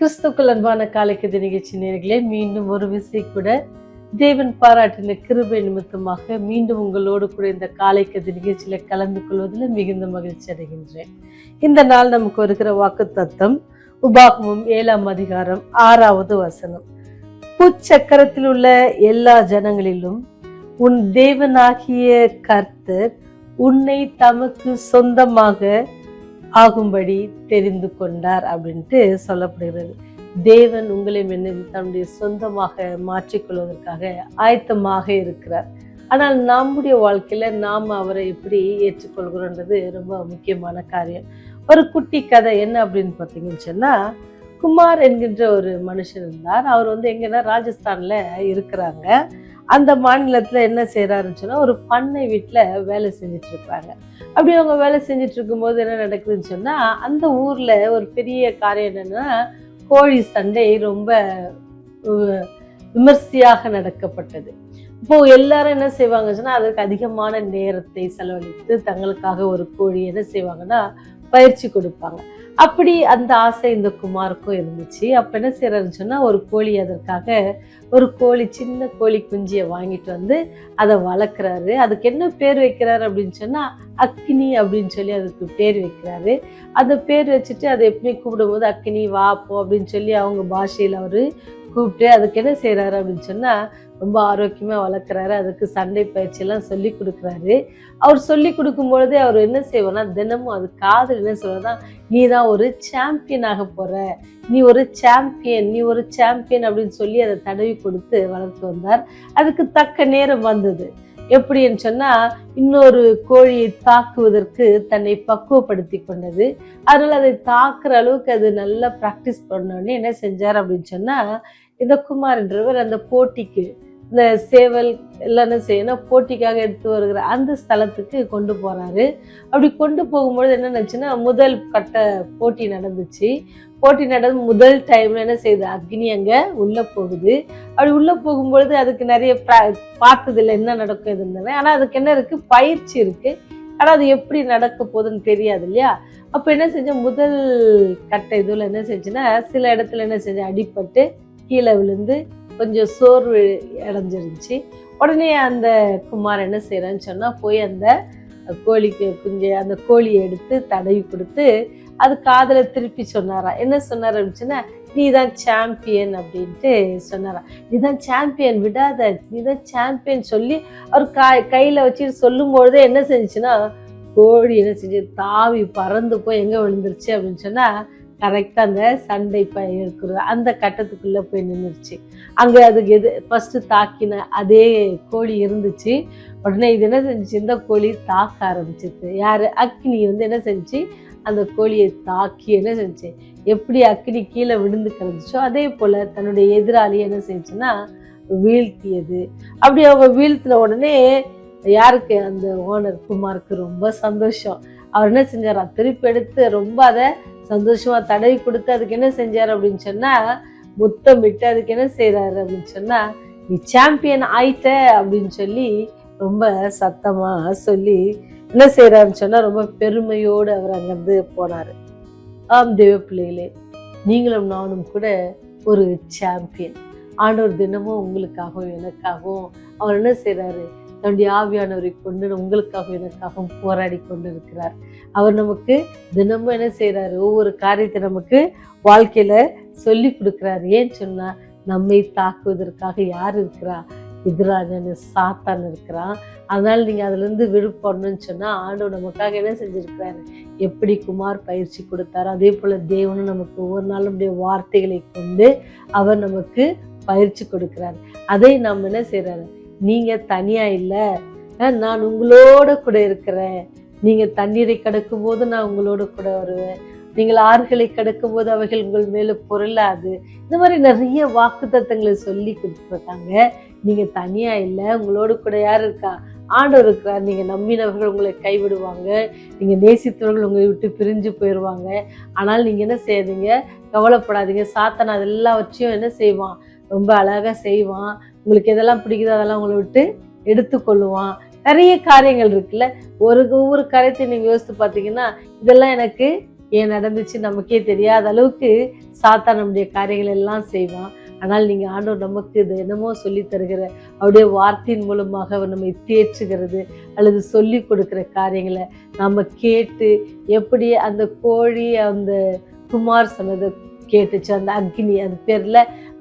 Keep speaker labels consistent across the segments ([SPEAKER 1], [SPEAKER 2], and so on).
[SPEAKER 1] கிறிஸ்துக்கள் அன்பான காலைக்கதை நிகழ்ச்சி நேயர்களே, மீண்டும் ஒரு விசை கூட தேவன் பாராட்டின கிருபை நிமித்தமாக மீண்டும் உங்களோடு கூட இந்த காலைக்கதை நிகழ்ச்சியில கலந்து கொள்வதில் மிகுந்த மகிழ்ச்சி அடைகின்றேன். இந்த நாள் நமக்கு வருகிற வாக்குத்தத்தம் உபாகமம் 7ஆம் அதிகாரம் 6வது வசனம். பூச்சக்கரத்தில் உள்ள எல்லா ஜனங்களிலும் உன் தேவனாகிய கர்த்தர் உன்னை தமக்கு சொந்தமாக ஆகும்படி தெரிந்து கொண்டார் அப்படின்ட்டு சொல்லப்படுகிறது. தேவன் உங்களை தன்னுடைய சொந்தமாக மாற்றிக்கொள்வதற்காக ஆயத்தமாக இருக்கிறார். ஆனால் நம்முடைய வாழ்க்கையில நாம் அவரை எப்படி ஏற்றுக்கொள்கிறோன்றது ரொம்ப முக்கியமான காரியம். ஒரு குட்டி கதை என்ன அப்படின்னு பார்த்தீங்கன்னு சொன்னா, குமார் என்கின்ற ஒரு மனுஷன் இருந்தார். அவர் எங்கன்னா ராஜஸ்தான்ல இருக்கிறாங்க. அந்த மாநிலத்துல என்ன செய்யறாருன்னு சொன்னா, ஒரு பண்ணை வீட்டுல வேலை செஞ்சுட்டு இருக்கிறாங்க. அப்படி அவங்க வேலை செஞ்சுட்டு இருக்கும்போது என்ன நடக்குதுன்னு சொன்னா, அந்த ஊர்ல ஒரு பெரிய காரியம் என்னன்னா, கோழி சண்டை ரொம்ப விமர்சையாக நடக்கப்பட்டது. இப்போ எல்லாரும் என்ன செய்வாங்க சொன்னா, அதற்கு அதிகமான நேரத்தை செலவழித்து தங்களுக்காக ஒரு கோழி என்ன செய்வாங்கன்னா பயிற்சி கொடுப்பாங்க. அப்படி அந்த ஆசை இந்த குமாருக்கும் இருந்துச்சு. அப்ப என்ன செய்யறாருன்னு சொன்னா, ஒரு கோழி அதற்காக ஒரு கோழி சின்ன கோழி குஞ்சியை வாங்கிட்டு வந்து அதை வளர்க்குறாரு. அதுக்கு என்ன பேர் வைக்கிறாரு அப்படின்னு சொன்னா, அக்கினி அப்படின்னு சொல்லி அதுக்கு பேர் வைக்கிறாரு. அந்த பேர் வச்சுட்டு அதை எப்படி கூப்பிடும்போது அக்கினி வா போ அப்படின்னு சொல்லி அவங்க பாஷையில் அவரு கூப்பிட்டு அதுக்கு என்ன செய்யறாரு அப்படின்னு சொன்னா, ரொம்ப ஆரோக்கியமா வளர்க்குறாரு. அதுக்கு சண்டை பயிற்சி எல்லாம் சொல்லி கொடுக்குறாரு. அவர் சொல்லி கொடுக்கும் பொழுதே அவர் என்ன செய்வார்னா, தினமும் அது காதல் என்ன சொல்றதா, நீ தான் ஒரு சாம்பியன் ஆக போற, நீ ஒரு சாம்பியன் அப்படின்னு சொல்லி அதை தடவி கொடுத்து வளர்த்து வந்தார். அதுக்கு தக்க நேரம் வந்தது. எப்படின்னு சொன்னா, இன்னொரு கோழியை தாக்குவதற்கு தன்னை பக்குவப்படுத்தி கொண்டது. அதனால அதை தாக்குற அளவுக்கு அது நல்லா பிராக்டிஸ் பண்ணோடனே என்ன செஞ்சார் அப்படின்னு சொன்னா, இந்த குமார் என்றவர் அந்த போட்டிக்கு இந்த சேவல் எல்லாம் என்ன செய்யணும் போட்டிக்காக எடுத்து வருகிற அந்த ஸ்தலத்துக்கு கொண்டு போறாரு. அப்படி கொண்டு போகும்பொழுது என்ன நினைச்சுன்னா, முதல் கட்ட போட்டி நடந்துச்சு. போட்டி நடந்து முதல் டைம்ல என்ன செய்யுது, அக்னி அங்க உள்ள போகுது. அப்படி உள்ள போகும்பொழுது அதுக்கு நிறைய பார்த்ததில்லை என்ன நடக்கும் எதுன்னு. ஆனா அதுக்கு என்ன இருக்கு, பயிற்சி இருக்கு. ஆனா அது எப்படி நடக்க போகுதுன்னு தெரியாது இல்லையா. அப்ப என்ன செஞ்ச, முதல் கட்ட இதுல என்ன செஞ்சுன்னா, சில இடத்துல என்ன செஞ்ச அடிபட்டு கீழே விழுந்து கொஞ்சம் சோர்வு அடைஞ்சிருந்துச்சு. உடனே அந்த குமார் என்ன செய்யறான்னு சொன்னா, போய் அந்த கோழிக்கு அந்த கோழியை எடுத்து தடவி கொடுத்து அது காதல திருப்பி சொன்னாரா. என்ன சொன்னார் அப்படின்னா, நீதான் சாம்பியன் அப்படின்ட்டு சொன்னாரா. நீதான் சாம்பியன், விடாத, நீதான் சாம்பியன் சொல்லி அவர் கையில வச்சுட்டு சொல்லும் பொழுதே என்ன செஞ்சுச்சுன்னா, கோழி என்ன செஞ்சு தாவி பறந்து போய் எங்க விழுந்துருச்சு அப்படின்னு சொன்னா, கரெக்டா அந்த சண்டை இருக்கிற அந்த கட்டத்துக்குள்ள போய் நின்றுச்சு. அங்க அதுக்கு ஃபர்ஸ்ட் தாக்கின அதே கோழி இருந்துச்சு. உடனே இது என்ன செஞ்சுச்சு, இந்த கோழி தாக்க ஆரம்பிச்சிச்சு. யாரு, அக்னி என்ன செஞ்சு அந்த கோழியை தாக்கி என்ன செஞ்சு, எப்படி அக்னி கீழே விழுந்து கிடந்துச்சோ அதே போல தன்னுடைய எதிராளி என்ன செஞ்சுன்னா வீழ்த்தியது. அப்படி அவங்க வீழ்த்தின உடனே யாருக்கு, அந்த ஓனர் குமாருக்கு ரொம்ப சந்தோஷம். அவர் என்ன செஞ்சாரா, திருப்பி எடுத்து ரொம்ப அதை சந்தோஷமா தடவி கொடுத்து அதுக்கு என்ன செஞ்சாரு அப்படின்னு சொன்னா, முத்தம் விட்டு அதுக்கு என்ன செய்யறாரு அப்படின்னு சொன்னா, நீ சாம்பியன் ஆயிட்ட அப்படின்னு சொல்லி ரொம்ப சத்தமா சொல்லி என்ன செய்யறாருன்னு சொன்னா, ரொம்ப பெருமையோடு அவர் அங்கிருந்து போனாரு. ஆம் தேவ பிள்ளைகளே, நீங்களும் நானும் கூட ஒரு சாம்பியன். ஆண்டவர் தினமும் உங்களுக்காகவும் எனக்காகவும் அவர் என்ன செய்யறாரு, தன்னுடைய ஆவியானவரை கொண்டு உங்களுக்காகவும் எனக்காகவும் போராடி கொண்டு இருக்கிறார். அவர் நமக்கு தினமும் என்ன செய்யறாரு, ஒவ்வொரு காரியத்தை நமக்கு வாழ்க்கையில சொல்லி கொடுக்கிறாரு. ஏன்னு சொன்னா, நம்மை தாக்குவதற்காக யார் இருக்கிறா, எதிரான சாத்தான் இருக்கிறான். அதனால நீங்க அதுல இருந்து விடுபடணும்னு சொன்னா, ஆண்டவர் நமக்காக என்ன செஞ்சிருக்கிறாரு, எப்படி குமார் பயிற்சி கொடுத்தாரோ அதே போல தேவனும் நமக்கு ஒவ்வொரு நாளும் நம்முடைய வார்த்தைகளை கொண்டு அவர் நமக்கு பயிற்சி கொடுக்கிறாரு. அதை நாம் என்ன செய்யறாரு, நீங்க தனியா இல்லை, நான் உங்களோட கூட இருக்கிறேன். நீங்க தண்ணீரை கடக்கும் போது நான் உங்களோட கூட வருவேன். நீங்கள் ஆறுகளை கடக்கும் போது அவைகள் உங்கள் மேல பொருளாது. இந்த மாதிரி நிறைய வாக்குத்தத்தங்களை சொல்லி கொடுத்துருக்காங்க. நீங்க தனியா இல்லை, உங்களோட கூட யார் இருக்கா, ஆண்டவர் இருக்கிறார். நீங்க நம்பினவர்கள் உங்களை கைவிடுவாங்க, நீங்க நேசித்தவர்கள் உங்களை விட்டு பிரிஞ்சு போயிடுவாங்க. ஆனால் நீங்க என்ன செய்யாதீங்க, கவலைப்படாதீங்க. சாத்தான் அது எல்லாவற்றையும் என்ன செய்வான், ரொம்ப அழகா செய்வான். உங்களுக்கு எதெல்லாம் பிடிக்குதோ அதெல்லாம் உங்களை விட்டு எடுத்துக்கொள்ளுவான். நிறைய காரியங்கள் இருக்குல்ல. ஒவ்வொரு காரியத்தை நீங்க யோசித்து பார்த்தீங்கன்னா, இதெல்லாம் எனக்கு ஏன் நடந்துச்சு நமக்கே தெரியாத அளவுக்கு சாத்தான் நம்முடைய காரியங்கள் எல்லாம் செய்வான். ஆனால் நீங்கள் ஆண்டவர் நமக்கு இது என்னமோ சொல்லி தருகிற அவருடைய வார்த்தையின் மூலமாக அவர் நம்மை தேற்றுகிறது அல்லது சொல்லி கொடுக்குற காரியங்களை நம்ம கேட்டு, எப்படி அந்த கோழி அந்த குமார் சொன்னதை கேட்டுச்சோ, அந்த அக்னி அது பேர்ல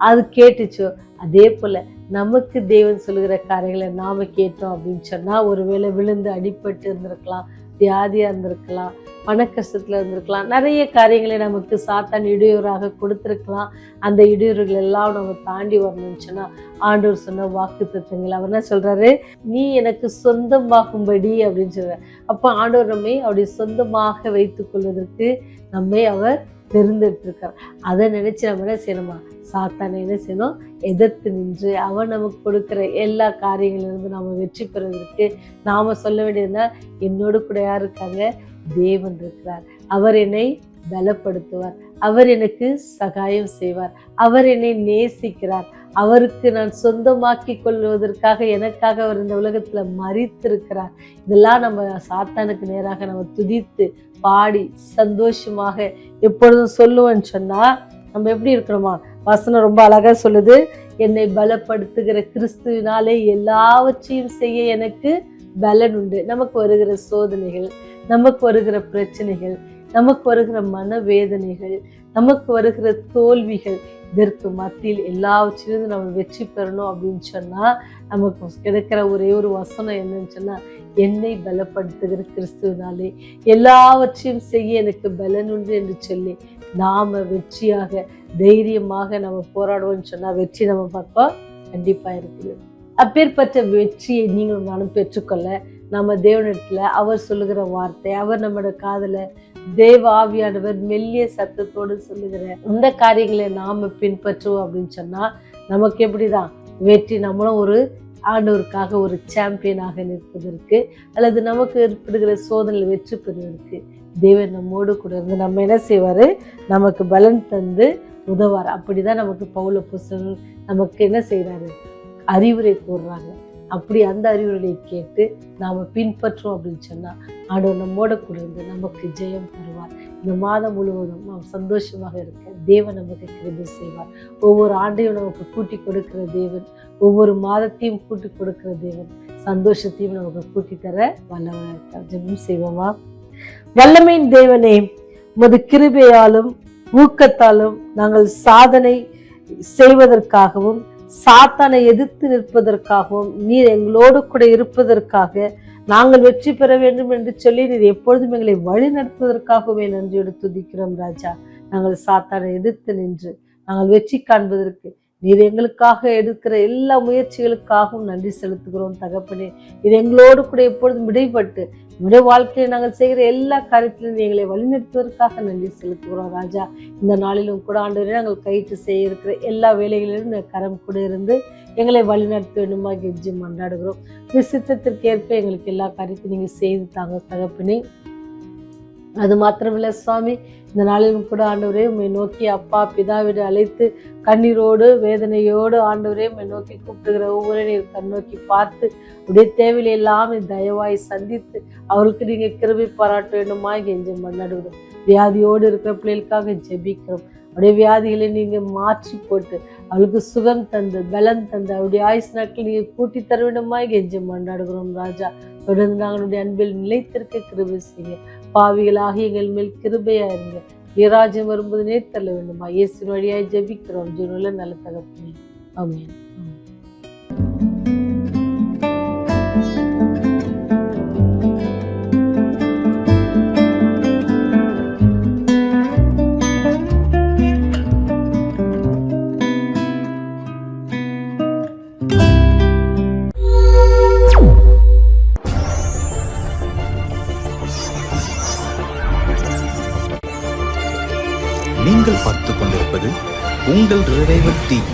[SPEAKER 1] அது கேட்டுச்சோ, அதே போல நமக்கு தேவன் சொல்லுகிற காரியங்களை நாம கேட்டோம் அப்படின்னு சொன்னா, ஒருவேளை விழுந்து அடிபட்டு இருந்திருக்கலாம், வியாதியா இருந்திருக்கலாம், பண கஷ்டத்துல இருந்திருக்கலாம், நிறைய காரியங்களை நமக்கு சாத்தான் இடையூறாக கொடுத்திருக்கலாம். அந்த இடையூறுகள் எல்லாம் நம்ம தாண்டி வரணும்னு சொன்னா, ஆண்டவர் சொன்ன வாக்கு தத்துவங்கள் அவர் என்ன சொல்றாரு, நீ எனக்கு சொந்தமாகும்படி அப்படின்னு சொல்றாரு. அப்ப ஆண்டவர் நம்மை அவருடைய சொந்தமாக வைத்துக் கொள்வதற்கு நம்மை அவர் தெரிந்துட்டு இருக்கார். அதை நினைச்சு நம்ம என்ன செய்யணுமா, சாத்தானை என்ன செய்யணும், எதிர்த்து நின்று அவன் நமக்கு கொடுக்கிற எல்லா காரியங்களிலிருந்து நாம வெற்றி பெறுவதற்கு நாம சொல்ல வேண்டியதுன்னா, என்னோடு கூட யார் இருக்காங்க, தேவன் இருக்கிறார். அவர் என்னை பலப்படுத்துவார், அவர் எனக்கு சகாயம் செய்வார், அவர் என்னை நேசிக்கிறார், அவருக்கு நான் சொந்தமாக்கி கொள்வதற்காக எனக்காக அவர் இந்த உலகத்துல மரித்திருக்கிறார். இதெல்லாம் நம்ம சாத்தானுக்கு நேராக நம்ம துதித்து பாடி சந்தோஷமாக எப்பொழுதும் சொல்லுவேன்னு சொன்னா, நம்ம எப்படி இருக்கணுமா, வசனம் ரொம்ப அழகா சொல்லுது, என்னை பலப்படுத்துகிற கிறிஸ்துவினாலே எல்லாவற்றையும் செய்ய எனக்கு பலன் உண்டு. நமக்கு வருகிற சோதனைகள், நமக்கு வருகிற பிரச்சனைகள், நமக்கு வருகிற மனவேதனைகள், நமக்கு வருகிற தோல்விகள், இதற்கு மத்தியில் எல்லாவற்றிலிருந்து நம்ம வெற்றி பெறணும் அப்படின்னு சொன்னா, நமக்கு கிடைக்கிற ஒரே ஒரு வசனம் என்னன்னு சொன்னா, என்னை பலப்படுத்துகிற கிறிஸ்துவினாலே எல்லாவற்றையும் செய்ய எனக்கு பலன் உண்டு என்று சொல்லி நாம வெற்றியாக தைரியமாக நம்ம போராடுவோம்னு சொன்னா, வெற்றி நம்ம பக்கம் கண்டிப்பா இருக்குது. அப்பேற்பட்ட வெற்றியை நீங்களும் நானும் பெற்றுக்கொள்ள நம்ம தேவனிடத்துல அவர் சொல்லுகிற வார்த்தை, அவர் நம்மளோட காதல தேவ ஆவியானவர் மெல்லிய சத்தத்தோடு சொல்லுகிற இந்த காரியங்களை நாம பின்பற்றுவோம் அப்படின்னு சொன்னா, நமக்கு எப்படிதான் வெற்றி, நம்மளும் ஒரு ஆண்டவருக்காக ஒரு சாம்பியனாக நிற்பதற்கு அல்லது நமக்கு ஏற்படுகிற சோதனையில் வெற்றி பெறுவதற்கு தேவன் நம்மோடு கூட இருந்து நம்ம என்ன செய்வாரு, நமக்கு பலன் தந்து உதவார். அப்படிதான் நமக்கு பவுல் அப்போஸ்தலன் நமக்கு என்ன செய்யறாரு, அறிவுரை கூறுறாங்க. அப்படி அந்த அறிவுரையை கேட்டு நாம பின்பற்றோம் அப்படின்னு சொன்னா, ஆண்டவர் நம்மோட கூட இருந்து நமக்கு ஜெயம் தருவார். இந்த மாதம் முழுவதும் நாம் சந்தோஷமாக இருக்க தேவன் நமக்கு கிருபை செய்வார். ஒவ்வொரு ஆண்டையும் நமக்கு கூட்டி கொடுக்கிற தேவன், ஒவ்வொரு மாதத்தையும் கூட்டி கொடுக்கிற தேவன், சந்தோஷத்தையும் நமக்கு கூட்டி தர வல்லவராக இருக்கார். ஜெபம் செய்வோமா. வல்லமையின் தேவனே, உமது கிருபையாலும் ஊக்கத்தாலும் நாங்கள் சாதனை செய்வதற்காகவும் சாத்தானை எதிர்த்து நிற்பதற்காகவும் நீர் எங்களோடு கூட இருப்பதற்காக நாங்கள் வெற்றி பெற வேண்டும் என்று சொல்லி நீர் எப்பொழுதும் எங்களை வழி நடத்துவதற்காகவே நன்றியோடு துதிக்கிறோம் ராஜா. நாங்கள் சாத்தானை எதிர்த்து நின்று நாங்கள் வெற்றி காண்பதற்கு நீர் எங்களுக்காக எடுக்கிற எல்லா முயற்சிகளுக்காகவும் நன்றி செலுத்துகிறோம் தகப்பனே. நீர் எங்களோடு கூட எப்பொழுதும் விடைபட்டு நம்முடைய வாழ்க்கையை நாங்கள் செய்கிற எல்லா காரியத்திலும் எங்களை வழிநடத்துவதற்காக நன்றி செலுத்துகிறோம் ராஜா. இந்த நாளிலும் கூட ஆண்டவரே, நாங்கள் கைட்டு செய்ய இருக்கிற எல்லா வேலைகளிலும் கரம் கூட இருந்து எங்களை வழிநடத்த வேண்டுமா கெஞ்சி மன்றாடுகிறோம். இந்த சித்தத்திற்கு ஏற்ப எங்களுக்கு எல்லா காரியத்தையும் நீங்கள் செய்து தாங்க தகப்பனே. அது மாத்திரமில்லை சுவாமி, இந்த நாளிலும் கூட ஆண்டவரே உம்மை நோக்கி அப்பா பிதாவிட அழைத்து கண்ணீரோடு வேதனையோடு ஆண்டவரே உம்மை நோக்கி கூப்பிடுகிற ஒவ்வொரு நீர் கண்ணோக்கி பார்த்து உடைய தேவையில எல்லாம் தயவாய் சந்தித்து அவர்களுக்கு நீங்க கிருபை பாராட்ட வேண்டுமா கெஞ்சி மன்னாடுகிறோம். வியாதியோடு இருக்கிற பிள்ளைகளுக்காக ஜெபிக்கிறோம். அவருடைய வியாதிகளை நீங்க மாற்றி போட்டு அவளுக்கு சுகம் தந்து பலன் தந்து அவருடைய ஆயுசு நாட்கள் நீங்க கூட்டி தர வேண்டுமா கெஞ்சி மன்னாடுகிறோம் ராஜா. தொடர்ந்து நாங்களுடைய அன்பில் நிலைத்திருக்க கிருபை செய்ய, பாவிகளாக எங்கள் மேல் கிருபையா இருங்க. நீராஜ்யம் வரும்போது நேர்த்தள்ள வேண்டுமா இயேசு வழியாய் ஜெபிக்கிறோம் ஜீவனுள்ள நல்ல தகப்பனே, ஆமென்.
[SPEAKER 2] நீங்கள் பார்த்துக் கொண்டிருப்பது உங்கள் ரிவைவல் டிவி.